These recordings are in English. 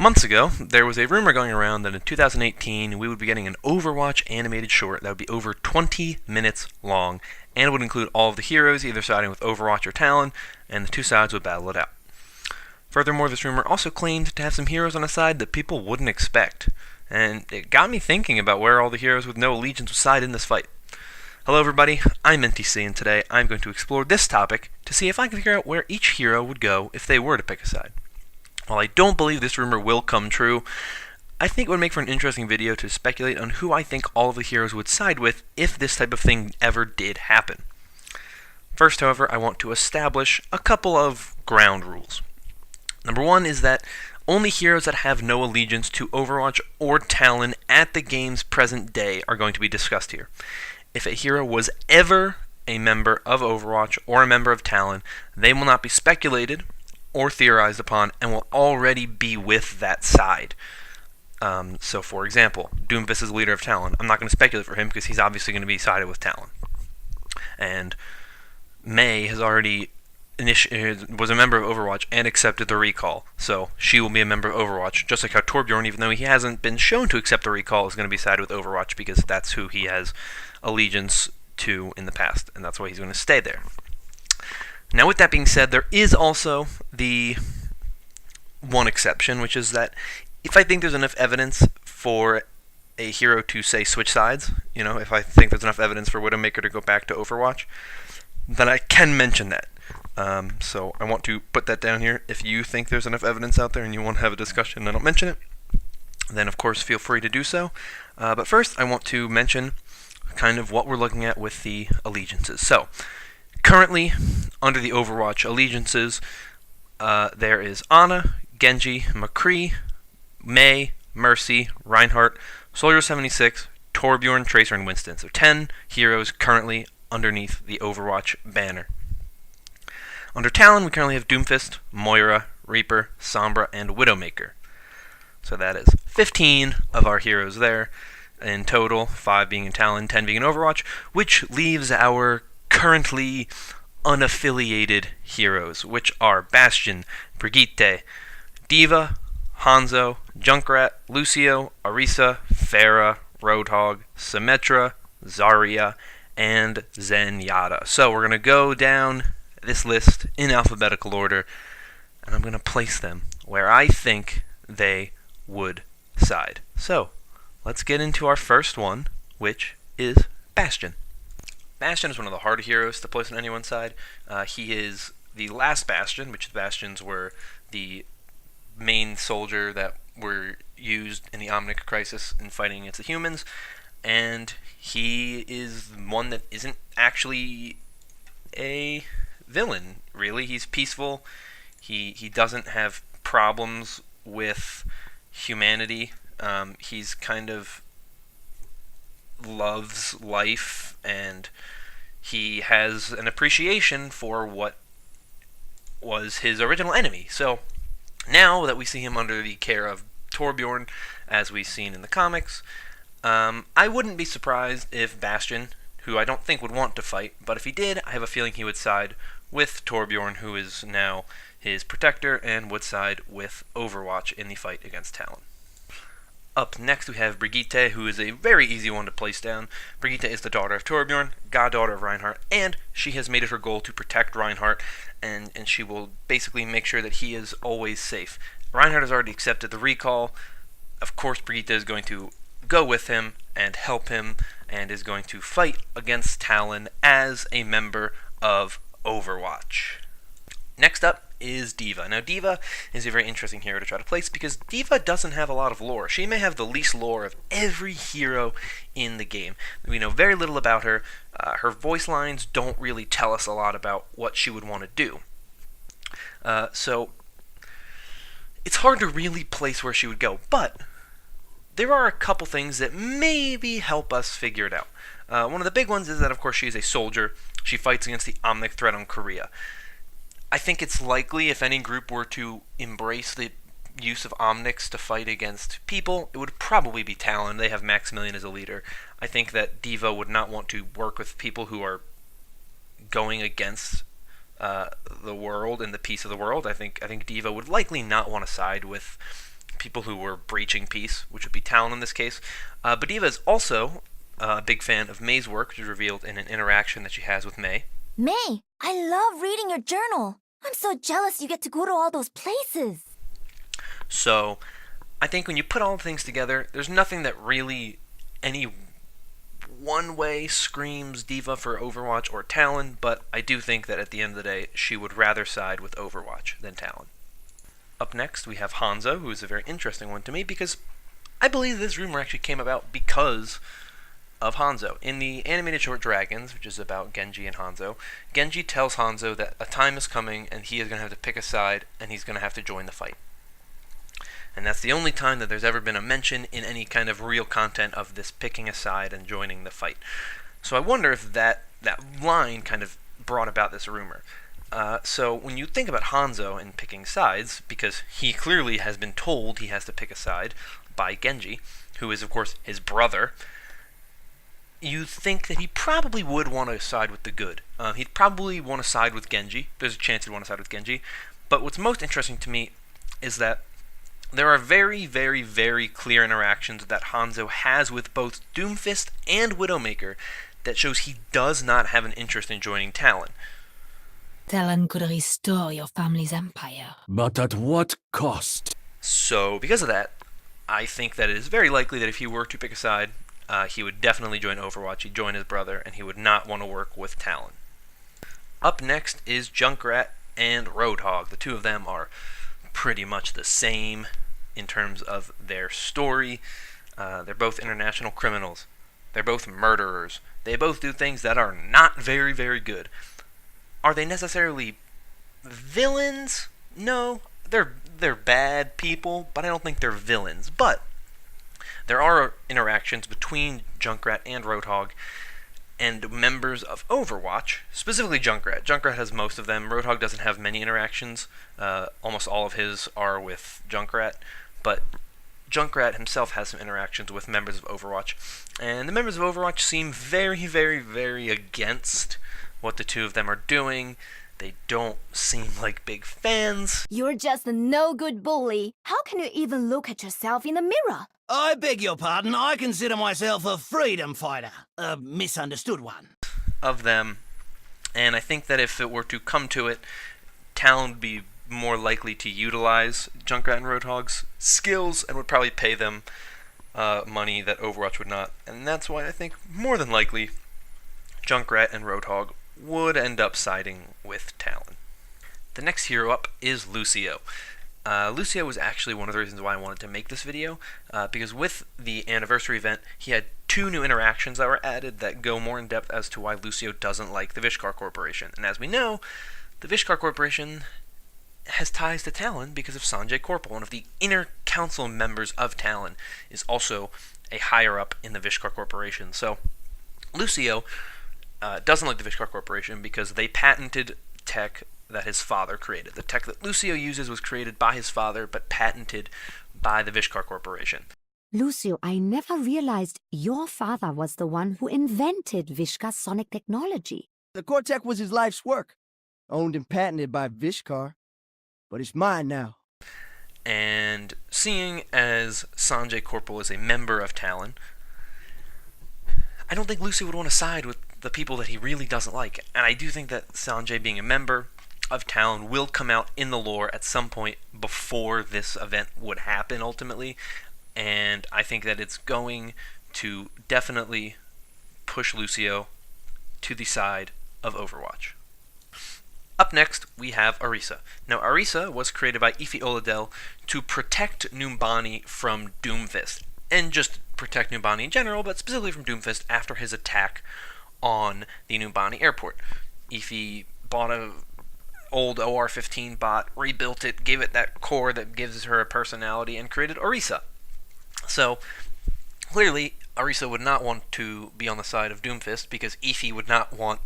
Months ago, there was a rumor going around that in 2018 we would be getting an Overwatch animated short that would be over 20 minutes long, and it would include all of the heroes either siding with Overwatch or Talon, and the two sides would battle it out. Furthermore, this rumor also claimed to have some heroes on a side that people wouldn't expect, and it got me thinking about where all the heroes with no allegiance would side in this fight. Hello everybody, I'm NTC, and today I'm going to explore this topic to see if I can figure out where each hero would go if they were to pick a side. While I don't believe this rumor will come true, I think it would make for an interesting video to speculate on who I think all of the heroes would side with if this type of thing ever did happen. First, however, I want to establish a couple of ground rules. Number one is that only heroes that have no allegiance to Overwatch or Talon at the game's present day are going to be discussed here. If a hero was ever a member of Overwatch or a member of Talon, they will not be speculated or theorized upon and will already be with that side. So for example, Doomfist is the leader of Talon. I'm not going to speculate for him because he's obviously going to be sided with Talon. And Mei has already was a member of Overwatch and accepted the recall, so she will be a member of Overwatch, just like how Torbjorn, even though he hasn't been shown to accept the recall, is going to be sided with Overwatch because that's who he has allegiance to in the past, and that's why he's going to stay there. Now, with that being said, there is also the one exception, which is that if I think there's enough evidence for a hero to, say, switch sides, if I think there's enough evidence for Widowmaker to go back to Overwatch, then I can mention that. So I want to put that down here. If you think there's enough evidence out there and you want to have a discussion and I don't mention it, then of course feel free to do so. But first, I want to mention kind of what we're looking at with the allegiances. So, currently, under the Overwatch allegiances, there is Ana, Genji, McCree, Mei, Mercy, Reinhardt, Soldier 76, Torbjorn, Tracer, and Winston. So 10 heroes currently underneath the Overwatch banner. Under Talon, we currently have Doomfist, Moira, Reaper, Sombra, and Widowmaker. So that is 15 of our heroes there in total, 5 being in Talon, 10 being in Overwatch, which leaves our currently unaffiliated heroes, which are Bastion, Brigitte, D.Va, Hanzo, Junkrat, Lucio, Orisa, Pharah, Roadhog, Symmetra, Zarya, and Zenyatta. So we're going to go down this list in alphabetical order, and I'm going to place them where I think they would side. So, let's get into our first one, which is Bastion. Bastion is one of the harder heroes to place on anyone's side. He is the last Bastion, which the Bastions were the main soldier that were used in the Omnic Crisis in fighting against the humans, and he is one that isn't actually a villain, really. He's peaceful. He doesn't have problems with humanity. He's kind of loves life, and he has an appreciation for what was his original enemy. So now that we see him under the care of Torbjorn, as we've seen in the comics, I wouldn't be surprised if Bastion, who I don't think would want to fight, but if he did, I have a feeling he would side with Torbjorn, who is now his protector, and would side with Overwatch in the fight against Talon. Up next, we have Brigitte, who is a very easy one to place down. Brigitte is the daughter of Torbjorn, goddaughter of Reinhardt, and she has made it her goal to protect Reinhardt, and she will basically make sure that he is always safe. Reinhardt has already accepted the recall. Of course, Brigitte is going to go with him and help him, and is going to fight against Talon as a member of Overwatch. Next up is D.Va. Now, D.Va is a very interesting hero to try to place because D.Va doesn't have a lot of lore. She may have the least lore of every hero in the game. We know very little about her. Her voice lines don't really tell us a lot about what she would want to do. So, it's hard to really place where she would go, but there are a couple things that maybe help us figure it out. One of the big ones is that, of course, she is a soldier. She fights against the Omnic threat on Korea. I think it's likely if any group were to embrace the use of Omnics to fight against people, it would probably be Talon. They have Maximilian as a leader. I think that D.Va would not want to work with people who are going against the world and the peace of the world. I think D.Va would likely not want to side with people who were breaching peace, which would be Talon in this case. But D.Va is also a big fan of May's work, which is revealed in an interaction that she has with May. May, I love reading your journal. I'm so jealous you get to go to all those places. So, I think when you put all the things together, there's nothing that really any one way screams D.Va for Overwatch or Talon, but I do think that at the end of the day, she would rather side with Overwatch than Talon. Up next, we have Hanzo, who is a very interesting one to me because I believe this rumor actually came about because of Hanzo. In the animated short Dragons, which is about Genji and Hanzo, Genji tells Hanzo that a time is coming and he is going to have to pick a side and he's going to have to join the fight. And that's the only time that there's ever been a mention in any kind of real content of this picking a side and joining the fight. So I wonder if that line kind of brought about this rumor. So when you think about Hanzo and picking sides, because he clearly has been told he has to pick a side by Genji, who is of course his brother, you think that he probably would want to side with the good. He'd probably want to side with Genji. There's a chance he'd want to side with Genji. But what's most interesting to me is that there are very, very, very clear interactions that Hanzo has with both Doomfist and Widowmaker that shows he does not have an interest in joining Talon. Talon could restore your family's empire. But at what cost? So, because of that, I think that it is very likely that if he were to pick a side, he would definitely join Overwatch, he'd join his brother, and he would not want to work with Talon. Up next is Junkrat and Roadhog. The two of them are pretty much the same in terms of their story. They're both international criminals. They're both murderers. They both do things that are not very, very good. Are they necessarily villains? No, they're bad people, but I don't think they're villains. But there are interactions between Junkrat and Roadhog and members of Overwatch, specifically Junkrat. Junkrat has most of them. Roadhog doesn't have many interactions. Almost all of his are with Junkrat, but Junkrat himself has some interactions with members of Overwatch. And the members of Overwatch seem very, very, very against what the two of them are doing. They don't seem like big fans. You're just a no-good bully. How can you even look at yourself in the mirror? I beg your pardon, I consider myself a freedom fighter. A misunderstood one. Of them, and I think that if it were to come to it, Talon would be more likely to utilize Junkrat and Roadhog's skills and would probably pay them money that Overwatch would not. And that's why I think more than likely Junkrat and Roadhog would end up siding with Talon. The next hero up is Lucio. Lucio was actually one of the reasons why I wanted to make this video, because with the anniversary event, he had 2 new interactions that were added that go more in depth as to why Lucio doesn't like the Vishkar Corporation. And as we know, the Vishkar Corporation has ties to Talon because of Sanjay Corporal. One of the inner council members of Talon is also a higher up in the Vishkar Corporation. So Lucio doesn't like the Vishkar Corporation because they patented tech that his father created. The tech that Lucio uses was created by his father, but patented by the Vishkar Corporation. Lucio, I never realized your father was the one who invented Vishkar's sonic technology. The Cortec was his life's work, owned and patented by Vishkar, but it's mine now. And seeing as Sanjay Corporal is a member of Talon, I don't think Lucio would want to side with the people that he really doesn't like. And I do think that Sanjay being a member of Talon will come out in the lore at some point before this event would happen ultimately, and I think that it's going to definitely push Lucio to the side of Overwatch. Up next, we have Orisa. Now, Orisa was created by Ify Oladel to protect Numbani from Doomfist, and just protect Numbani in general, but specifically from Doomfist after his attack on the Numbani airport. Ify bought a old OR-15 bot, rebuilt it, gave it that core that gives her a personality, and created Orisa. So, clearly, Orisa would not want to be on the side of Doomfist, because Ify would not want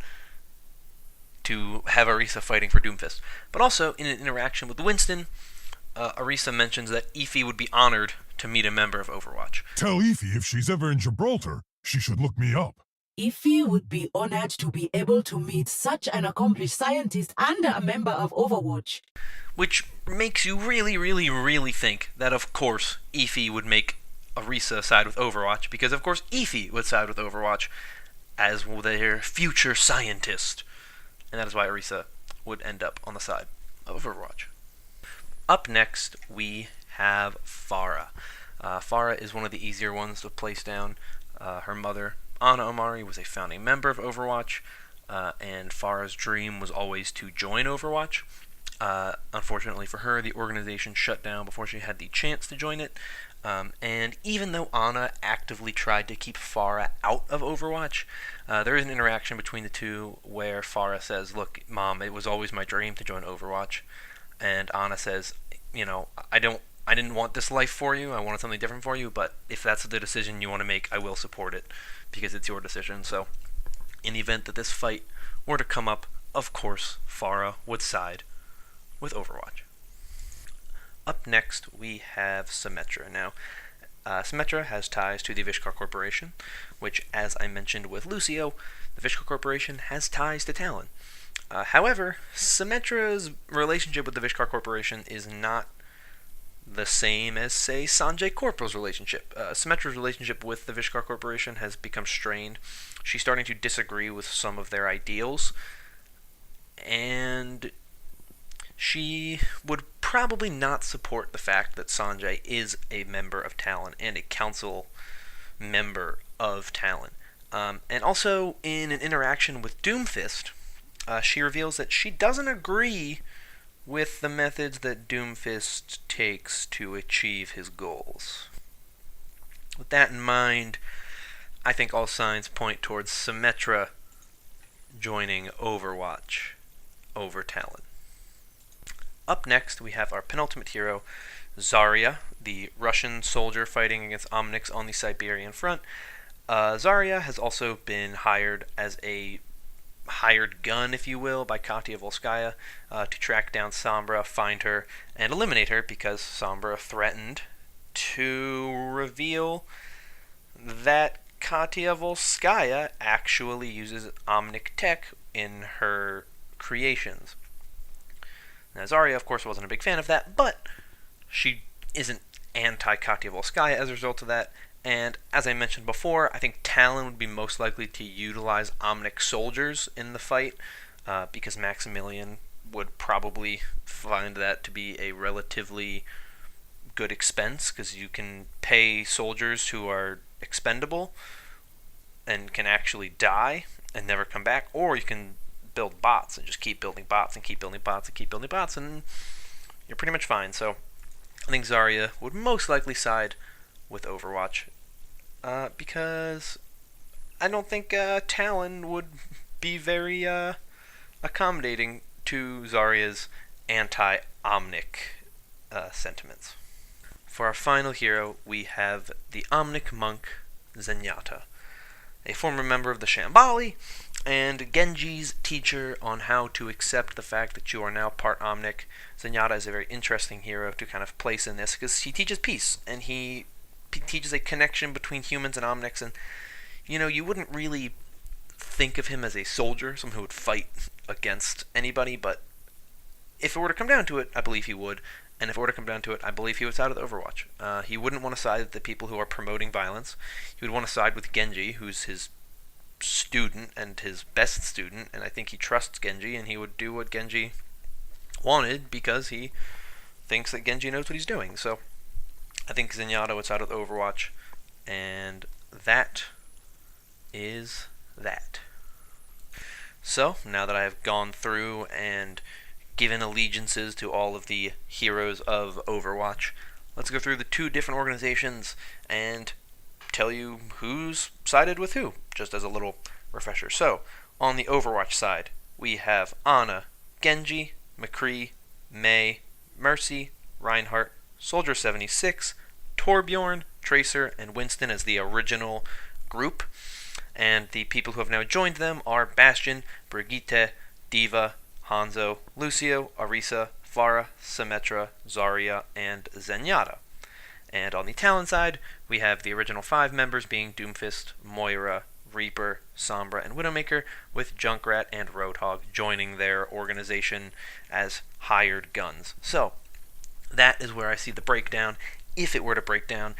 to have Orisa fighting for Doomfist. But also, in an interaction with Winston, Orisa mentions that Ify would be honored to meet a member of Overwatch. Tell Ify if she's ever in Gibraltar, she should look me up. Ify would be honored to be able to meet such an accomplished scientist and a member of Overwatch. Which makes you really, really, really think that, of course, Ify would make Orisa side with Overwatch, because, of course, Ify would side with Overwatch as their future scientist. And that is why Orisa would end up on the side of Overwatch. Up next, we have Pharah. Pharah is one of the easier ones to place down. Her mother, Ana Omari, was a founding member of Overwatch, and Pharah's dream was always to join Overwatch. Unfortunately for her, the organization shut down before she had the chance to join it. And even though Ana actively tried to keep Pharah out of Overwatch, there is an interaction between the two where Pharah says, "Look, Mom, it was always my dream to join Overwatch." And Ana says, I didn't want this life for you. I wanted something different for you, but if that's the decision you want to make, I will support it because it's your decision. So in the event that this fight were to come up, of course, Pharah would side with Overwatch. Up next, we have Symmetra. Now, Symmetra has ties to the Vishkar Corporation, which, as I mentioned with Lucio, the Vishkar Corporation has ties to Talon. However, Symmetra's relationship with the Vishkar Corporation is not the same as, say, Sanjay Corporal's relationship. Symmetra's relationship with the Vishkar Corporation has become strained. She's starting to disagree with some of their ideals, and she would probably not support the fact that Sanjay is a member of Talon and a council member of Talon. And also, in an interaction with Doomfist, she reveals that she doesn't agree with the methods that Doomfist takes to achieve his goals. With that in mind, I think all signs point towards Symmetra joining Overwatch over Talon. Up next, we have our penultimate hero, Zarya, the Russian soldier fighting against Omnics on the Siberian front. Zarya has also been hired as a hired gun, if you will, by Katya Volskaya to track down Sombra, find her, and eliminate her because Sombra threatened to reveal that Katya Volskaya actually uses Omnic tech in her creations. Now, Zarya, of course, wasn't a big fan of that, but she isn't anti-Katya Volskaya as a result of that. And as I mentioned before, I think Talon would be most likely to utilize Omnic soldiers in the fight because Maximilian would probably find that to be a relatively good expense because you can pay soldiers who are expendable and can actually die and never come back, or you can build bots and just keep building bots and keep building bots and keep building bots, and you're pretty much fine. So I think Zarya would most likely side with Overwatch because I don't think Talon would be very accommodating to Zarya's anti-Omnic sentiments. For our final hero, we have the Omnic monk Zenyatta, a former member of the Shambali, and Genji's teacher on how to accept the fact that you are now part Omnic. Zenyatta is a very interesting hero to kind of place in this because he teaches peace, and he teaches a connection between humans and Omnics, and you wouldn't really think of him as a soldier, someone who would fight against anybody, but if it were to come down to it, I believe he would, and if it were to come down to it, I believe he would side with Overwatch. He wouldn't want to side with the people who are promoting violence. He would want to side with Genji, who's his student and his best student, and I think he trusts Genji, and he would do what Genji wanted because he thinks that Genji knows what he's doing. So I think Zenyatta would side with Overwatch, and that is that. So now that I have gone through and given allegiances to all of the heroes of Overwatch, let's go through the two different organizations and tell you who's sided with who, just as a little refresher. So, on the Overwatch side, we have Ana, Genji, McCree, Mei, Mercy, Reinhardt, Soldier 76, Torbjorn, Tracer, and Winston as the original group. And the people who have now joined them are Bastion, Brigitte, D.Va, Hanzo, Lucio, Orisa, Pharah, Symmetra, Zarya, and Zenyatta. And on the Talon side, we have the original 5 members being Doomfist, Moira, Reaper, Sombra, and Widowmaker, with Junkrat and Roadhog joining their organization as hired guns. So, that is where I see the breakdown, if it were to break down.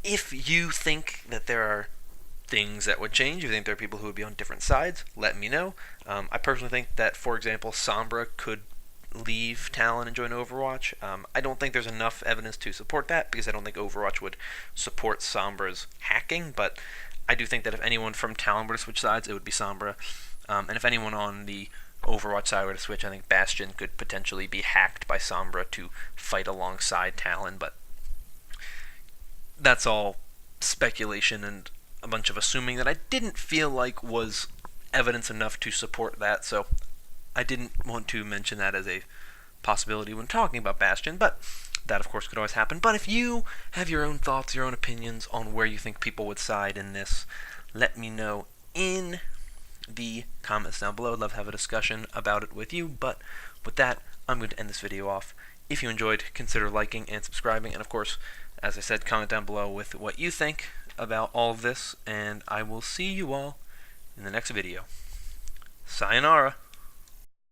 If you think that there are things that would change, if you think there are people who would be on different sides, let me know. I personally think that, for example, Sombra could leave Talon and join Overwatch. I don't think there's enough evidence to support that, because I don't think Overwatch would support Sombra's hacking, but I do think that if anyone from Talon were to switch sides, it would be Sombra. And if anyone on the Overwatch side were to switch, I think Bastion could potentially be hacked by Sombra to fight alongside Talon, but that's all speculation and a bunch of assuming that I didn't feel like was evidence enough to support that, so I didn't want to mention that as a possibility when talking about Bastion, but that of course could always happen. But if you have your own thoughts, your own opinions on where you think people would side in this, let me know in the comments down below. I'd love to have a discussion about it with you, but with that, I'm going to end this video off. If you enjoyed, consider liking and subscribing, and of course, as I said, comment down below with what you think about all of this, and I will see you all in the next video. Sayonara.